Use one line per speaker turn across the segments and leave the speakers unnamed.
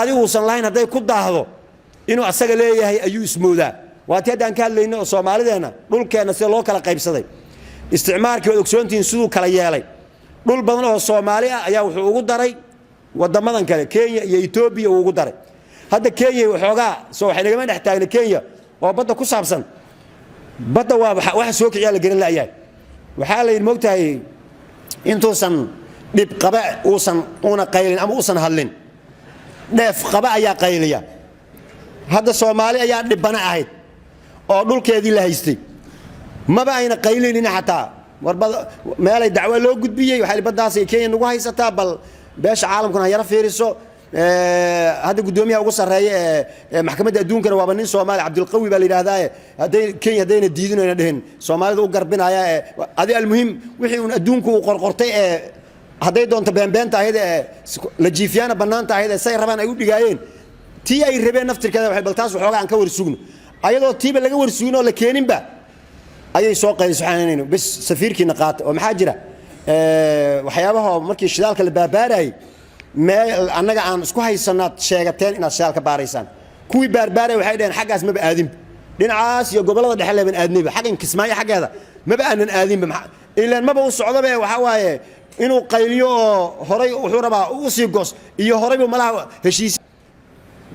baadi uusan lahayn hadday ku daahdo inuu asaga leeyahay ayuu ismoodaa waati haddaan ka hadlayno oo Soomaalideena dhulkeena si loo kala qaybsaday isticmaalkii wada ogsoontiin sidoo kala yeelay dhul badan oo Soomaali ah ayaa wuxuu ugu daray wadamadan kale Kenya iyo Ethiopia uu ugu daray hadda Kenya waxoogaa soo waxay naga dhex taagna Kenya oo badda ku saabsan badda waa waxa soo kiciya la garan laayahay waxa la moogtahay intuusan dib qaba uusan una qaylin ama uusan hadlin dheef qaba ayaa qayliya hadda Soomaali ayaa dhibana ahayd oo dhulkeedii la haystay maba ayna qaylin xataa warbada meel ay dacwo loo gudbiyay waxa baddaas ay Kenya ugu haysataa bal beesha caalamkuna yara fiiriso هذا قدومي أو قصة رأي محكمة الدون كانوا وابنين سومالي عبد القوي بالإرادة هذين كين هذين الديدين ويندهن سومالي ذو قربنا هذا المهم وحين الدون كو قرقرتي هذا دون تبين بين تاهيد لجيفيانا بنان تاهيد سير ربنا يقول بيجاين تي أي ربنا نفتر كذا وحيد بلتاس وحوجا عن كور السجن أيضا تي بلقى ور السجن ولا كينين با أي سوق سبحانه بس سفير كي نقاط ومحاجرة وحيابها مركي الشدال كالباباري ما أنا عن سكوا هاي السنة شيء إن الشارع كباريسان كوي بارباري وحيدين حاجة اسمه بآدم لين عاس يقبل الله دحلا من آدم حاجة كسماية حاجة هذا ما بقى من آدم إلا ما بقول الصعوبة بقى وحواي إنه قيليو هراي وحوربا وسيقص إيه هراي وملا هشيس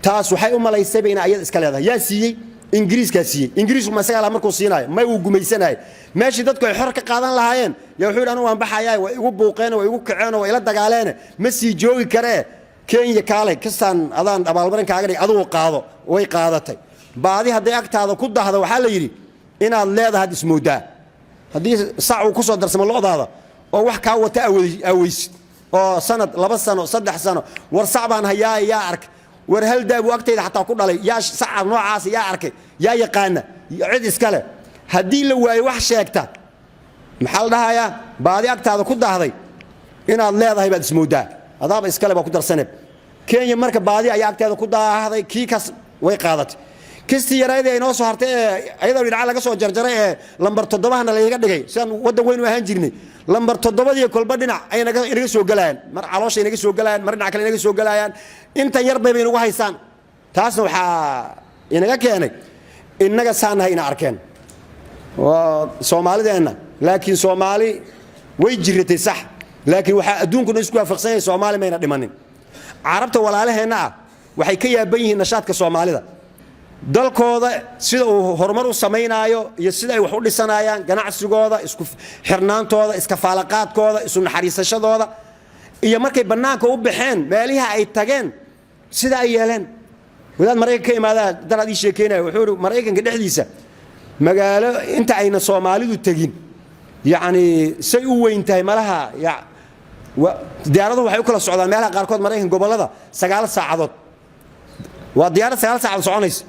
تاس وحي وملا يسبين عيال إسكال هذا يا سي إنجليز كسي إنجليز ومسألة مركو صيناي ما يوجو ميسناي ماشي دتك حركة قادن لهاين يوحول أنا وان بحياي ويوبوقين ويوقعون وإلى دجالين مسي جوي كره كين يكاله كستان أذان أبالبرن كأجري أذو قاضو ويقاضتي بعدي هذا أكت هذا كده هذا وحال يري إن الله هذا اسمه ده هذه صع وكسر درس من الله هذا أو وحكا وتأويس أو سنة لبس سنة صدح سنة ورصعب عن هيا يا عرك ورهل ده بوقت إذا حتى أقول عليه يا ساعة نوع عاصي يا عرك يا يقانا عد إسكاله هدي لو وحش يكتا محل ده يا بعد أكت هذا كده هذا إن الله هذا يبقى اسمه ده هذا إسكاله بقدر سنة كين يمرك بعد أكت هذا كده هذا كيكس ويقاضت كستي يرايد إنه صهرته أيضا بيدعى لك صور جرجرة لمبر تضبها أنا اللي يقدر سان وده وين وهنجرني لمبر تضبها دي كل بدنا أي نجس سوق جلان مر علاش نجس سوق جلان مر نعكل نجس سوق جلان أنت يربي بين وهاي سان تاسنو يعني كأنك إنك سان هاي ناركن وسومالي ده إنه لكن سومالي ويجري صح لكن وحدون كنا نسكوا فقسين سومالي ما ينادمني عربت ولا عليه هنا وحكي يبين نشاط كسومالي ده dalkooda sida uu horumar u sameeynayo iyo sida ay wax u dhisanayaan ganacsigooda isku xirnaantooda iska faalaqaadkooda isu naxariisashadooda iyo markay banaanka u baxeen meelaha ay tageen sida ay yeeleen wadaad Mareykanka imaada dalad ii sheekeynay wuxuu Mareykanka dhexdiisa magaalo inta ayna Soomaalidu tagin yaani say u weyntahay malaha diyaaradu waxay u kala socdaan meelaha qaar kood Mareykanka gobolada 9 saacadood waa diyaarad 9 saacadood soconaysa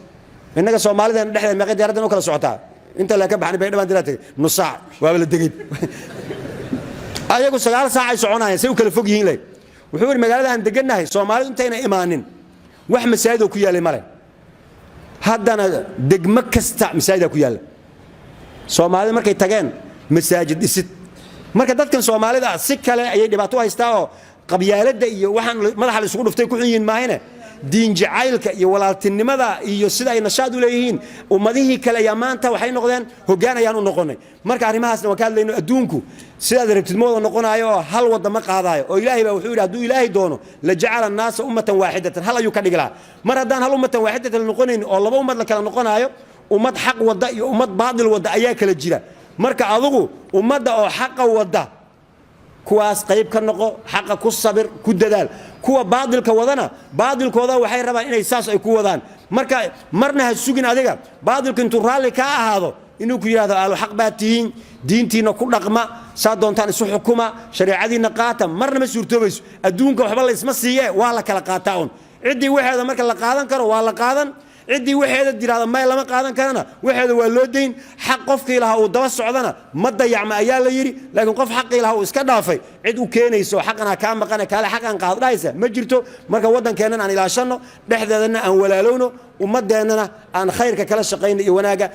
إنك Soomaalidan dhexdeeda meeqa diyaaradan oo kala socotaa inta la ka baxnay bay dhawaan dilaatay nus saac waa la degay ayagu 9 saac ay soconayaan say u kala fog yihiin lay wuxuu yiri magaalada aan deganahay Soomaalidu intayna imaanin wax masaajid oo ku yaalay male haddana degmo kasta masaajid ku yaala Soomaalida markay tageen masaajid dhisid marka dadkan Soomaalida si kale ayay dhibaato haystaa oo qabyaalada iyo waxaan madaxa la isugu dhuftay ku xun yihiin maahine diin jacaylka iyo walaaltinimada iyo sida ay nashaad u leeyihiin ummadihii kale ayaa maanta waxay noqdeen hoggaan ayaan u noqonay marka arrimahaasna waan ka hadlayno adduunku sidaad rabtid moodo noqonayo hal wada ma qaadayo oo ilaahay baa wuxuu yiraahdaa ilaahay doono la jacala an-naas ummatan waahidatan hal ayuu ka dhigilaa mar haddaan hal ummatan waahidatan noqonayn oo laba ummad la kala noqonayo ummad xaq wada iyo ummad baadil wada ayaa kala jira marka adigu ummadda oo xaq wada kuwaas qayb ka noqo xaq ku sabir ku dadaal kuwa baadilka wadana baadilkooda waxay rabaan inay saas ay ku wadaan marka marna ha sugin adiga baadilka intuu raali ka ahaado inuu ku yiraahdo alu xaq baatiin diintiina ku dhaqma saa doontaan isu xukuma shariicadiina qaata marna ma suurtoobayso adduunka waxba la isma siiye waa la kala qaataa un cidii waxeeda marka la qaadan karo waa la qaadan cidii waxeeda diraada ma lama qaadan karana waxeeda waa loo deyn xaq qofkii laha uu daba socdana ma dayacma ayaa la yiri laakiin qof xaqii laha uu iska dhaafay cid u keenayso xaqana ka maqan kale xaqan qaadaysa ma jirto marka wadankeena aan ilaashano dhexdeedana aan walaalowno ummadeena aan khayrka kala shaqeyno iyo wanaaga